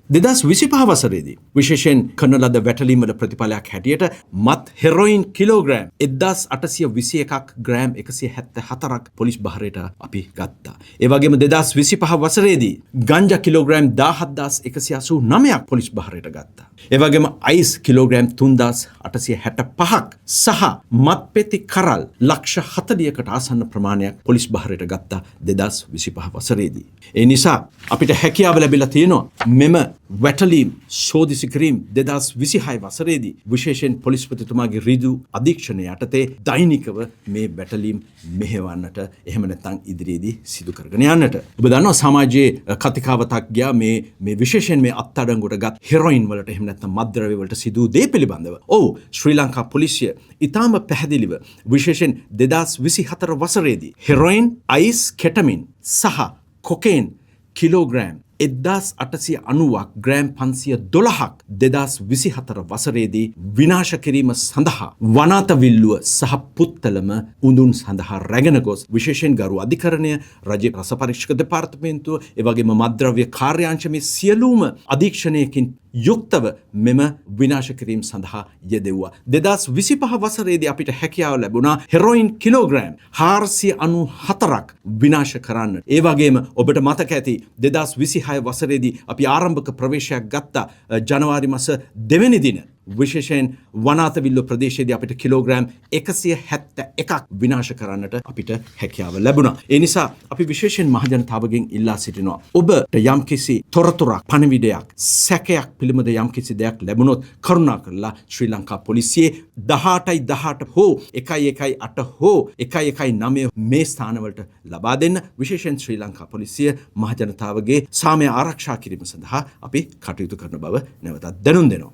දෙදස් 25 වසරේදී විශේෂයෙන් කරන ලද වැටලීම් වල ප්‍රතිඵලයක් හැටියට මත් හෙරොයින් කිලෝග්‍රෑම් 1821ක් ග්‍රෑම් 174ක් පොලිස් බහරයට අපි ගත්තා. ඒ වගේම 2025 වසරේදී ගංජා කිලෝග්‍රෑම් 17189ක් පොලිස් බහරයට ගත්තා. ඒ වගේම අයිස් කිලෝග්‍රෑම් 3865ක් සහ මත්පෙති කරල් ලක්ෂ 40කට ආසන්න ප්‍රමාණයක් පොලිස් බහරයට ගත්තා 2025 වසරේදී. ඒ නිසා අපිට හැකියාව ලැබිලා තියෙනවා මෙම වැටලීම් ශෝධිසි කිරීම 2026 වසරේදී විශේෂයෙන් පොලිස්පතිතුමාගේ ඍජු අධීක්ෂණය යටතේ දෛනිකව මේ වැටලීම් මෙහෙවන්නට එහෙම නැත්නම් ඉදිරියේදී සිදු කරගෙන යන්නට. ඔබ දන්නවා සමාජයේ කතිකාවතක් ගියා මේ විශේෂයෙන් මේ අත්අඩංගුවට ගත් හෙරොයින් වලට එහෙම නැත්නම් මත්ද්‍රව්‍ය වලට සිදු දේ පිළිබඳව. ඔව් ශ්‍රී ලංකා පොලිසිය ඉතාම පැහැදිලිව විශේෂයෙන් 2024 වසරේදී හෙරොයින්, අයිස්, කෙටමින් සහ කොකේන් කිලෝග්‍රෑම් 1890ක් ග්‍රෑම් 512ක් 2024 වසරේදී විනාශ කිරීම සඳහා වනාත විල්ලුව සහ පුත්තලම උඳුන් සඳහා රැගෙන ගොස් විශේෂයෙන් ගරු අධිකරණය, රජයේ රස පරීක්ෂක දෙපාර්තමේන්තුව, එවැගේම මත්ද්‍රව්‍ය කාර්යාංශ මේ සියලුම අධීක්ෂණයකින් යුක්තව මෙම විනාශ කිරීම සඳහා යෙදෙව්වා. 2025 වසරේදී අපිට හැකියාව ලැබුණා හෙරොයින් කිලෝග්‍රෑම් 494ක් විනාශ කරන්න. ඒ වගේම ඔබට මතක ඇති 2026 වසරේදී අපි ආරම්භක ප්‍රවේශයක් ගත්තා ජනවාරි මාස 2 වෙනි දින. විශේෂයෙන් වනාතවිල්ල ප්‍රදේශයේදී අපිට කිලෝග්‍රෑම් 171ක් විනාශ කරන්නට අපිට හැකියාව ලැබුණා. ඒ නිසා අපි විශේෂයෙන් මහජනතාවගෙන් ඉල්ලා සිටිනවා. ඔබට යම්කිසි තොරතුරක්, පණිවිඩයක්, සැකයක් පිළිබඳ යම්කිසි දෙයක් ලැබුණොත් කරුණාකරලා ශ්‍රී ලංකා පොලිසියේ 1818 හෝ 118 හෝ 119 මේ ස්ථානවලට ලබා දෙන්න. විශේෂයෙන් ශ්‍රී ලංකා පොලිසිය මහජනතාවගේ සාමය ආරක්ෂා කිරීම සඳහා අපි කටයුතු කරන බව නැවතත් දැනුම් දෙනවා.